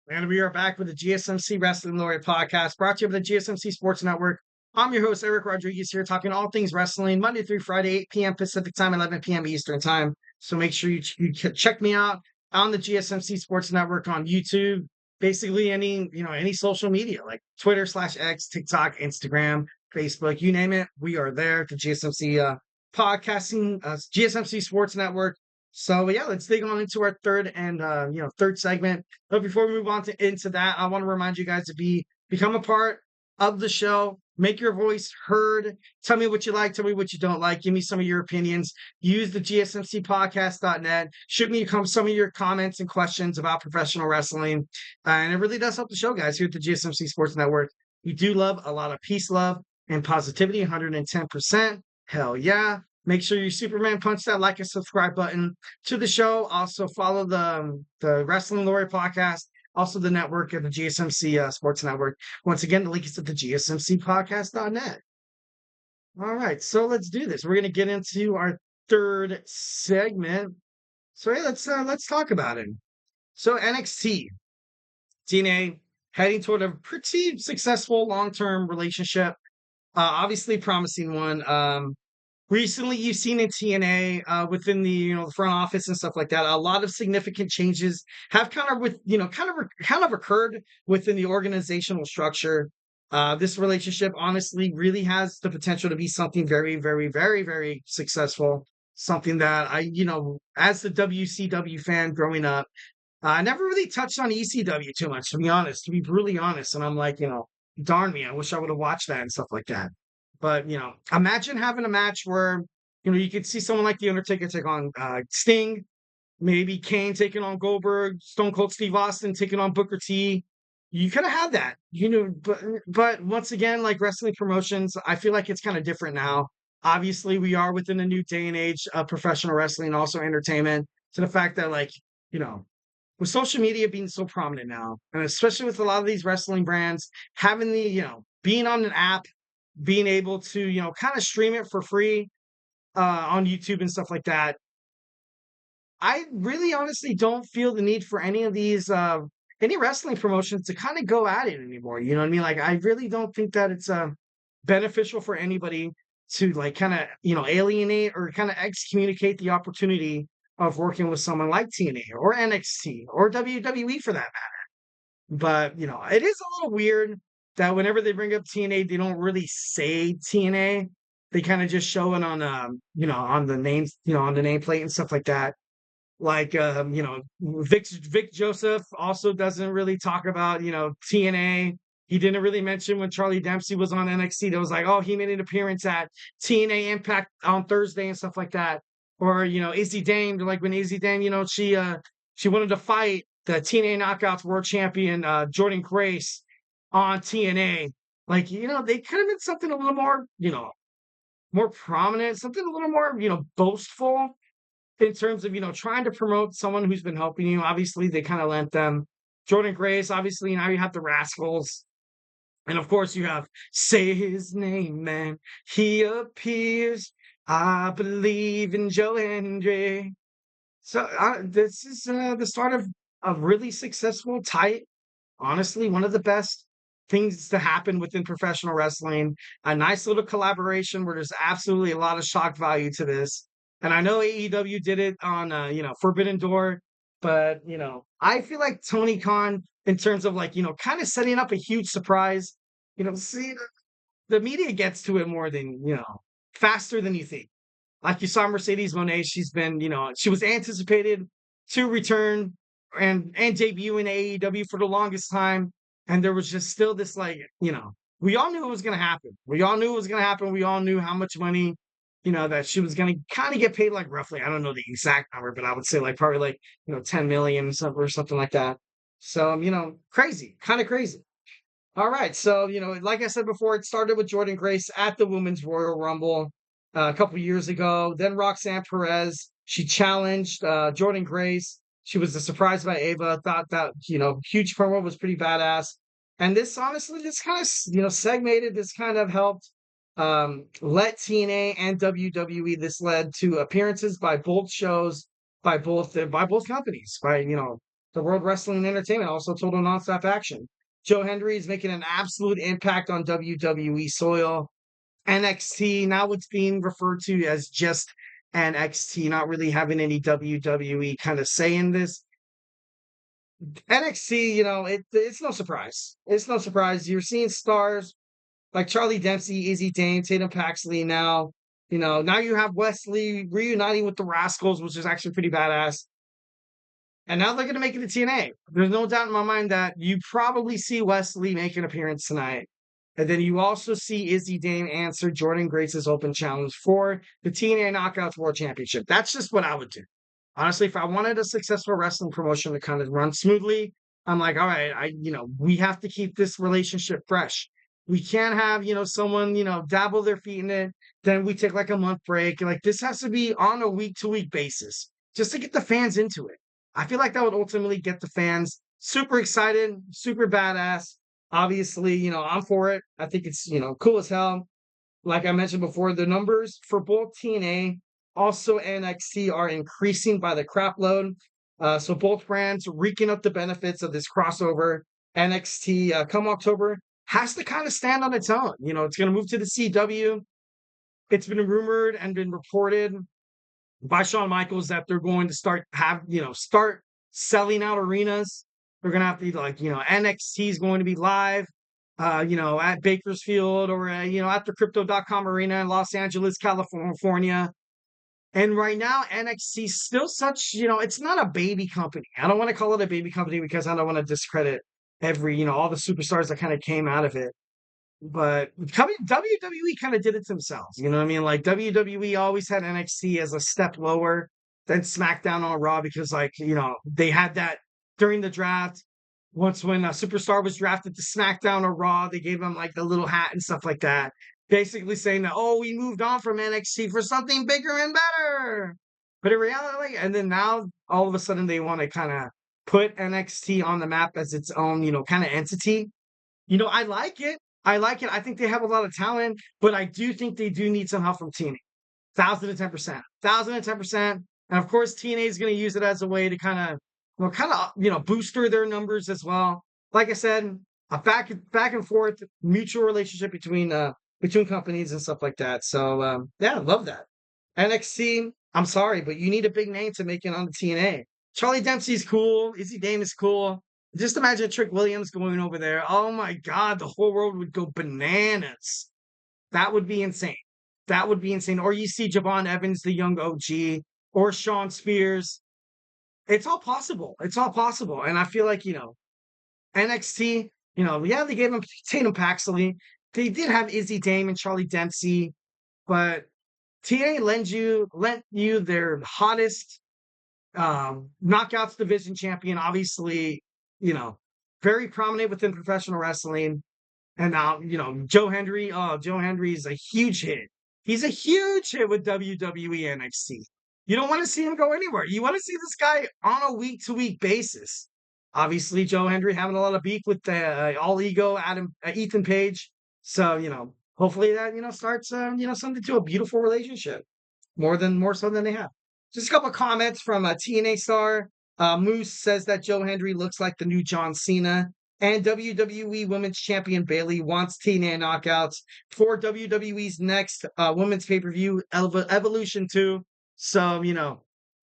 And we are back with the GSMC Wrestling Laureate podcast brought to you by the GSMC Sports Network. I'm your host, Eric Rodriguez, here talking all things wrestling, Monday through Friday, 8 p.m. Pacific time, 11 p.m. Eastern time. So make sure you check me out on the GSMC Sports Network on YouTube, basically any social media like Twitter/X, TikTok, Instagram, Facebook, you name it. We are there. The GSMC podcasting, GSMC Sports Network. So yeah, let's dig on into our third segment. But before we move on into that, I want to remind you guys to become a part of the show. Make your voice heard. Tell me what you like. Tell me what you don't like. Give me some of your opinions. Use the GSMCpodcast.net. Shoot me some of your comments and questions about professional wrestling. And it really does help the show, guys, here at the GSMC Sports Network. We do love a lot of peace, love, and positivity, 110%. Hell yeah. Make sure you Superman punch that like and subscribe button to the show. Also follow the Wrestling Laureate podcast, also the network of the GSMC Sports Network. Once again, the link is at the GSMCpodcast.net. All right, so let's do this. We're going to get into our third segment. So yeah, let's talk about it. So NXT, TNA heading toward a pretty successful long-term relationship. Obviously promising one. Recently, you've seen in TNA within the front office and stuff like that. A lot of significant changes have kind of occurred within the organizational structure. This relationship, honestly, really has the potential to be something very, very, very, very successful. Something that as the WCW fan growing up, I never really touched on ECW too much, to be honest. To be brutally honest, and I'm like, darn me, I wish I would have watched that and stuff like that. But imagine having a match where you could see someone like The Undertaker take on Sting, maybe Kane taking on Goldberg, Stone Cold Steve Austin taking on Booker T. You could have had that, but once again, like wrestling promotions, I feel like it's kind of different now. Obviously, we are within a new day and age of professional wrestling, and also entertainment. To the fact that, like, with social media being so prominent now, and especially with a lot of these wrestling brands having being on an app, being able to, kind of stream it for free on YouTube and stuff like that. I really honestly don't feel the need for any of these any wrestling promotions to kind of go at it anymore. You know what I mean? Like, I really don't think that it's beneficial for anybody to like kind of, alienate or kind of excommunicate the opportunity of working with someone like TNA or NXT or WWE for that matter. But, it is a little weird that whenever they bring up TNA, they don't really say TNA. They kind of just show it on, on the names, on the nameplate and stuff like that. Like, Vic Joseph also doesn't really talk about, TNA. He didn't really mention when Charlie Dempsey was on NXT. That was like, oh, he made an appearance at TNA Impact on Thursday and stuff like that. Or, Izzy Dame, like when Izzy Dame, she wanted to fight the TNA Knockouts World Champion Jordan Grace on TNA. Like, they could have been something a little more, more prominent, something a little more, boastful in terms of, trying to promote someone who's been helping you. Obviously, they kind of lent them Jordan Grace. Obviously, now you have the Rascals. And of course, you have Say His Name, Man. He appears. I believe in Joe Hendry. So this is the start of a really successful, tight, honestly, one of the best things to happen within professional wrestling. A nice little collaboration where there's absolutely a lot of shock value to this. And I know AEW did it on, Forbidden Door, but, I feel like Tony Khan, in terms of like, kind of setting up a huge surprise, see, the media gets to it more than, faster than you think. Like you saw Mercedes Moné, she's been, she was anticipated to return and debut in AEW for the longest time. And there was just still this like, we all knew it was going to happen. We all knew it was going to happen. We all knew how much money, that she was going to kind of get paid, like roughly, I don't know the exact number, but I would say like probably like, 10 million or something like that. So, crazy, kind of crazy. All right. So, like I said before, it started with Jordan Grace at the Women's Royal Rumble a couple years ago. Then Roxanne Perez, she challenged Jordan Grace. She was surprised by Ava, thought that, huge promo was pretty badass. And this honestly, this kind of, segmented, this kind of helped let TNA and WWE. This led to appearances by both shows, by both companies, by, the World Wrestling Entertainment, also Total Nonstop Action. Joe Hendry is making an absolute impact on WWE soil. NXT, now it's being referred to as just NXT, not really having any WWE kind of say in this. NXT, it's no surprise. It's no surprise. You're seeing stars like Charlie Dempsey, Izzy Dane, Tatum Paxley now. Now you have Wesley reuniting with the Rascals, which is actually pretty badass. And now they're going to make it to TNA. There's no doubt in my mind that you probably see Wesley make an appearance tonight. And then you also see Izzy Dane answer Jordan Grace's open challenge for the TNA Knockouts World Championship. That's just what I would do. Honestly, if I wanted a successful wrestling promotion to kind of run smoothly, I'm like, all right, we have to keep this relationship fresh. We can't have, someone, dabble their feet in it. Then we take like a month break. Like this has to be on a week-to-week basis just to get the fans into it. I feel like that would ultimately get the fans super excited, super badass. Obviously, I'm for it. I think it's, cool as hell. Like I mentioned before, the numbers for both TNA, also NXT, are increasing by the crap load. So both brands reeking up the benefits of this crossover. NXT, come October, has to kind of stand on its own. It's going to move to the CW. It's been rumored and been reported by Shawn Michaels that they're going to start selling out arenas. They're going to have to NXT is going to be live, at Bakersfield or, at the Crypto.com arena in Los Angeles, California. And right now, NXT is still such, it's not a baby company. I don't want to call it a baby company because I don't want to discredit all the superstars that kind of came out of it. But WWE kind of did it themselves. You know what I mean? Like WWE always had NXT as a step lower than SmackDown on Raw because, they had that during the draft. Once when a superstar was drafted to SmackDown or Raw, they gave him like the little hat and stuff like that. Basically saying that, oh, we moved on from NXT for something bigger and better. But in reality, and then now all of a sudden they want to kind of put NXT on the map as its own, kind of entity. I like it. I like it. I think they have a lot of talent, but I do think they do need some help from TNA. 1,010%. 1,010%. And of course, TNA is going to use it as a way to kind of, booster their numbers as well. Like I said, a back and forth mutual relationship between companies and stuff like that. So yeah, I love that. NXT, I'm sorry, but you need a big name to make it on the TNA. Charlie Dempsey's cool. Izzy Dane is cool. Just imagine Trick Williams going over there. Oh my God, the whole world would go bananas. That would be insane. That would be insane. Or you see Javon Evans, the young OG, or Sean Spears. It's all possible. It's all possible. And I feel like, NXT, yeah, they gave him Tatum Paxley. They did have Izzy Dame and Charlie Dempsey, but TNA lent you their hottest knockouts division champion, obviously, very prominent within professional wrestling. And now, Joe Hendry. Oh, Joe Hendry is a huge hit. He's a huge hit with WWE NXT. You don't want to see him go anywhere. You want to see this guy on a week-to-week basis. Obviously, Joe Hendry having a lot of beef with All Ego Ethan Page. So, hopefully that, starts, something to a beautiful relationship. More so than they have. Just a couple of comments from a TNA star. Moose says that Joe Hendry looks like the new John Cena. And WWE Women's Champion Bayley wants TNA knockouts for WWE's next women's pay-per-view, Evolution 2. So,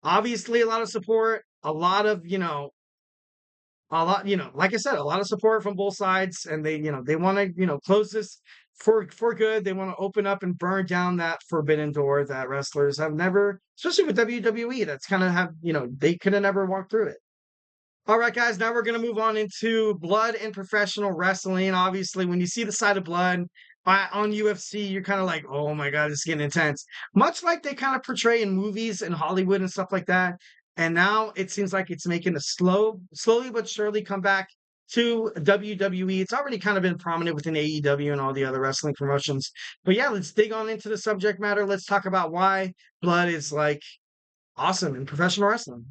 obviously a lot of support, a lot, like I said, a lot of support from both sides. And they want to, close this for good. They want to open up and burn down that forbidden door that wrestlers have never, especially with WWE, that's kind of they could have never walked through it. All right, guys, now we're going to move on into blood in professional wrestling. Obviously, when you see the sight of blood on UFC, you're kind of like, oh my God, it's getting intense. Much like they kind of portray in movies in Hollywood and stuff like that. And now it seems like it's making a slowly but surely come back to WWE. It's already kind of been prominent within AEW and all the other wrestling promotions. But yeah, let's dig on into the subject matter. Let's talk about why blood is like awesome in professional wrestling.